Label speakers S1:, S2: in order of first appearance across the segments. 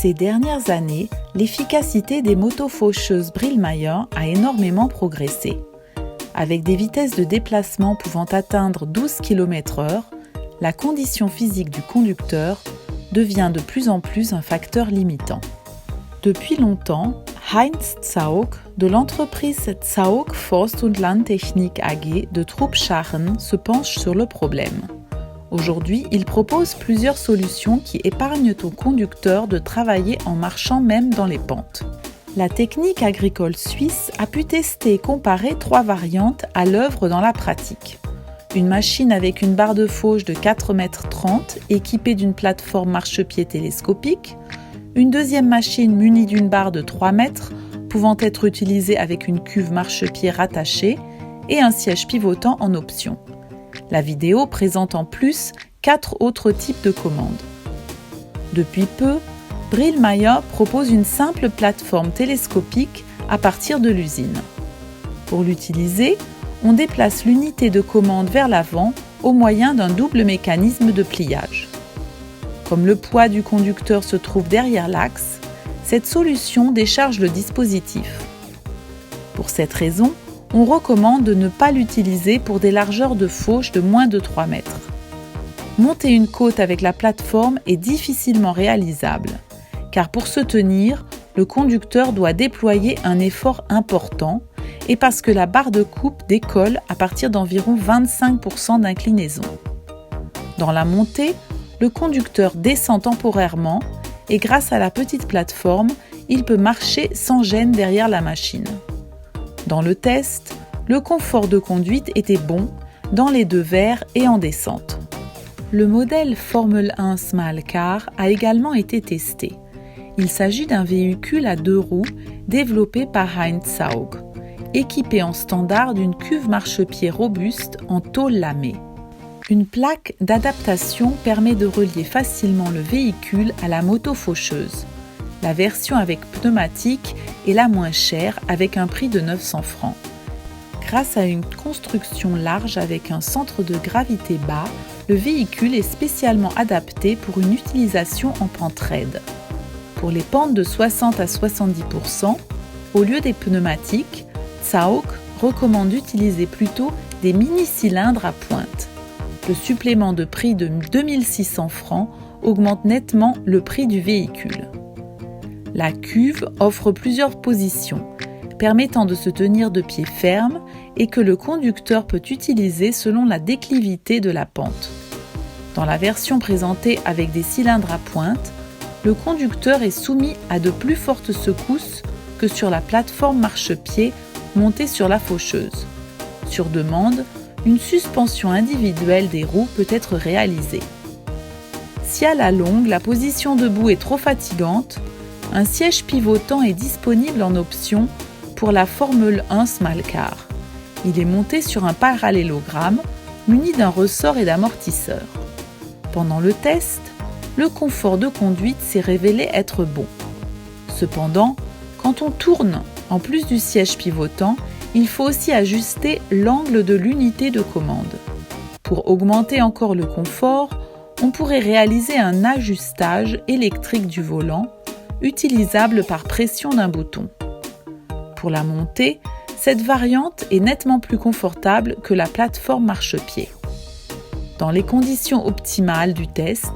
S1: Ces dernières années, l'efficacité des motos faucheuses Brillmeyer a énormément progressé. Avec des vitesses de déplacement pouvant atteindre 12 km/h, la condition physique du conducteur devient de plus en plus un facteur limitant. Depuis longtemps, Heinz Zaug de l'entreprise Zaug Forst- und Landtechnik AG de Trubschachen se penche sur le problème. Aujourd'hui, il propose plusieurs solutions qui épargnent au conducteur de travailler en marchant même dans les pentes. La technique agricole suisse a pu tester et comparer 3 variantes à l'œuvre dans la pratique. Une machine avec une barre de fauche de 4,30 m équipée d'une plateforme marchepied télescopique, une deuxième machine munie d'une barre de 3 mètres pouvant être utilisée avec une cuve marchepied rattachée et un siège pivotant en option. La vidéo présente en plus 4 autres types de commandes. Depuis peu, Brillmeyer propose une simple plateforme télescopique à partir de l'usine. Pour l'utiliser, on déplace l'unité de commande vers l'avant au moyen d'un double mécanisme de pliage. Comme le poids du conducteur se trouve derrière l'axe, cette solution décharge le dispositif. Pour cette raison, on recommande de ne pas l'utiliser pour des largeurs de fauche de moins de 3 mètres. Monter une côte avec la plateforme est difficilement réalisable, car pour se tenir, le conducteur doit déployer un effort important et parce que la barre de coupe décolle à partir d'environ 25% d'inclinaison. Dans la montée, le conducteur descend temporairement et grâce à la petite plateforme, il peut marcher sans gêne derrière la machine. Dans le test, le confort de conduite était bon dans les deux vers et en descente. Le modèle Formel 1 Small Car a également été testé. Il s'agit d'un véhicule à 2 roues développé par Heinz Zaug, équipé en standard d'une cuve marchepied robuste en tôle lamée. Une plaque d'adaptation permet de relier facilement le véhicule à la moto faucheuse. La version avec pneumatique est la moins chère avec un prix de 900 francs. Grâce à une construction large avec un centre de gravité bas, le véhicule est spécialement adapté pour une utilisation en pente raide. Pour les pentes de 60 à 70%, au lieu des pneumatiques, Zaug recommande d'utiliser plutôt des mini-cylindres à pointe. Le supplément de prix de 2600 francs augmente nettement le prix du véhicule. La cuve offre plusieurs positions, permettant de se tenir de pied ferme et que le conducteur peut utiliser selon la déclivité de la pente. Dans la version présentée avec des cylindres à pointe, le conducteur est soumis à de plus fortes secousses que sur la plateforme marchepied montée sur la faucheuse. Sur demande, une suspension individuelle des roues peut être réalisée. Si à la longue, la position debout est trop fatigante, un siège pivotant est disponible en option pour la Formel 1 Small Car. Il est monté sur un parallélogramme muni d'un ressort et d'amortisseurs. Pendant le test, le confort de conduite s'est révélé être bon. Cependant, quand on tourne, en plus du siège pivotant, il faut aussi ajuster l'angle de l'unité de commande. Pour augmenter encore le confort, on pourrait réaliser un ajustage électrique du volant, utilisable par pression d'un bouton. Pour la montée, cette variante est nettement plus confortable que la plateforme marchepied. Dans les conditions optimales du test,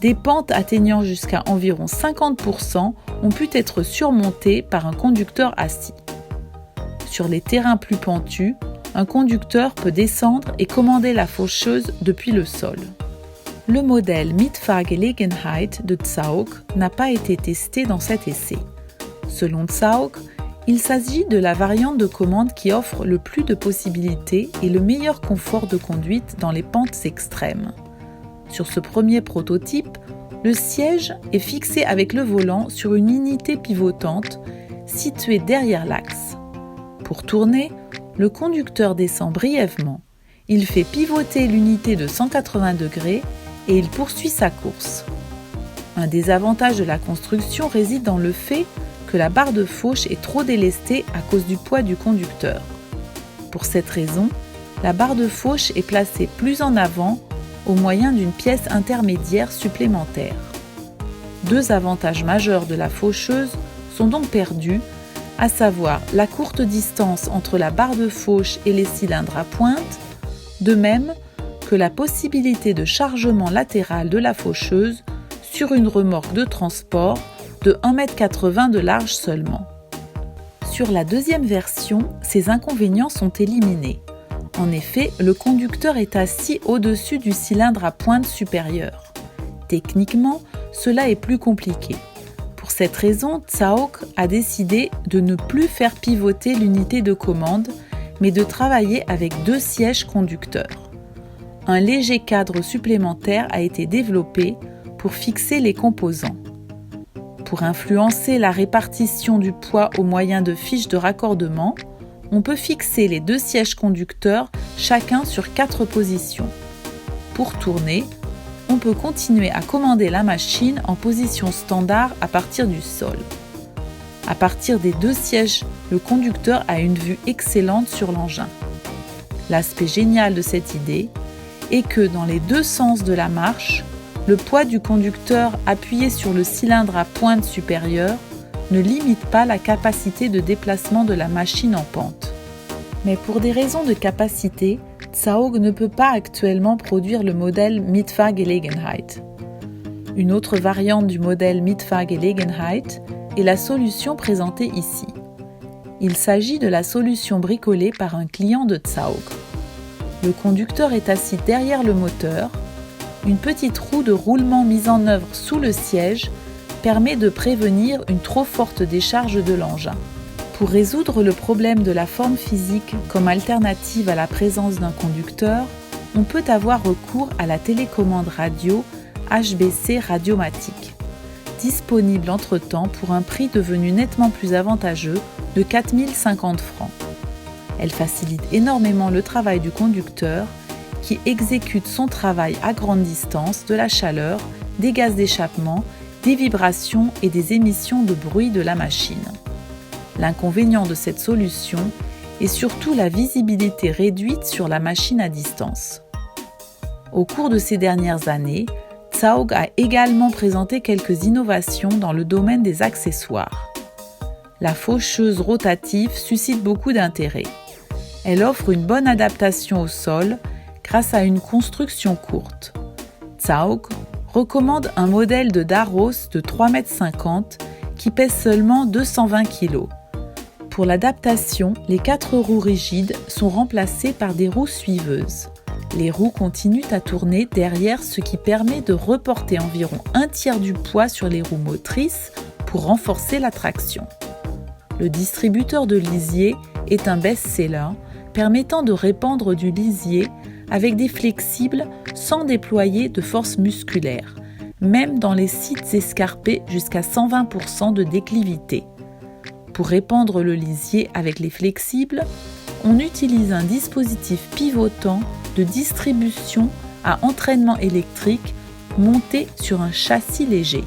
S1: des pentes atteignant jusqu'à environ 50% ont pu être surmontées par un conducteur assis. Sur les terrains plus pentus, un conducteur peut descendre et commander la faucheuse depuis le sol. Le modèle Mitfahrgelegenheit de Zaug n'a pas été testé dans cet essai. Selon Zaug, il s'agit de la variante de commande qui offre le plus de possibilités et le meilleur confort de conduite dans les pentes extrêmes. Sur ce premier prototype, le siège est fixé avec le volant sur une unité pivotante située derrière l'axe. Pour tourner, le conducteur descend brièvement. Il fait pivoter l'unité de 180 degrés et il poursuit sa course. Un des avantages de la construction réside dans le fait que la barre de fauche est trop délestée à cause du poids du conducteur. Pour cette raison, la barre de fauche est placée plus en avant au moyen d'une pièce intermédiaire supplémentaire. Deux avantages majeurs de la faucheuse sont donc perdus, à savoir la courte distance entre la barre de fauche et les cylindres à pointe, de même que la possibilité de chargement latéral de la faucheuse sur une remorque de transport de 1,80 m de large seulement. Sur la deuxième version, ces inconvénients sont éliminés. En effet, le conducteur est assis au-dessus du cylindre à pointe supérieure. Techniquement, cela est plus compliqué. Pour cette raison, Tsaog a décidé de ne plus faire pivoter l'unité de commande, mais de travailler avec deux sièges conducteurs. Un léger cadre supplémentaire a été développé pour fixer les composants. Pour influencer la répartition du poids au moyen de fiches de raccordement, on peut fixer les deux sièges conducteurs chacun sur 4 positions. Pour tourner, on peut continuer à commander la machine en position standard à partir du sol. À partir des deux sièges, le conducteur a une vue excellente sur l'engin. L'aspect génial de cette idée est que dans les deux sens de la marche, le poids du conducteur appuyé sur le cylindre à pointe supérieure ne limite pas la capacité de déplacement de la machine en pente. Mais pour des raisons de capacité, Tsaog ne peut pas actuellement produire le modèle Mitfahrgelegenheit. Une autre variante du modèle Mitfahrgelegenheit est la solution présentée ici. Il s'agit de la solution bricolée par un client de Tsaog. Le conducteur est assis derrière le moteur. Une petite roue de roulement mise en œuvre sous le siège permet de prévenir une trop forte décharge de l'engin. Pour résoudre le problème de la forme physique comme alternative à la présence d'un conducteur, on peut avoir recours à la télécommande radio HBC Radiomatic, disponible entre-temps pour un prix devenu nettement plus avantageux de 4 050 francs. Elle facilite énormément le travail du conducteur qui exécute son travail à grande distance de la chaleur, des gaz d'échappement, des vibrations et des émissions de bruit de la machine. L'inconvénient de cette solution est surtout la visibilité réduite sur la machine à distance. Au cours de ces dernières années, Tsaog a également présenté quelques innovations dans le domaine des accessoires. La faucheuse rotative suscite beaucoup d'intérêt. Elle offre une bonne adaptation au sol grâce à une construction courte. Tsaog recommande un modèle de Daros de 3,50 m qui pèse seulement 220 kg. Pour l'adaptation, les 4 roues rigides sont remplacées par des roues suiveuses. Les roues continuent à tourner derrière, ce qui permet de reporter environ un tiers du poids sur les roues motrices pour renforcer la traction. Le distributeur de lisier est un best-seller permettant de répandre du lisier avec des flexibles sans déployer de force musculaire, même dans les sites escarpés jusqu'à 120% de déclivité. Pour répandre le lisier avec les flexibles, on utilise un dispositif pivotant de distribution à entraînement électrique monté sur un châssis léger.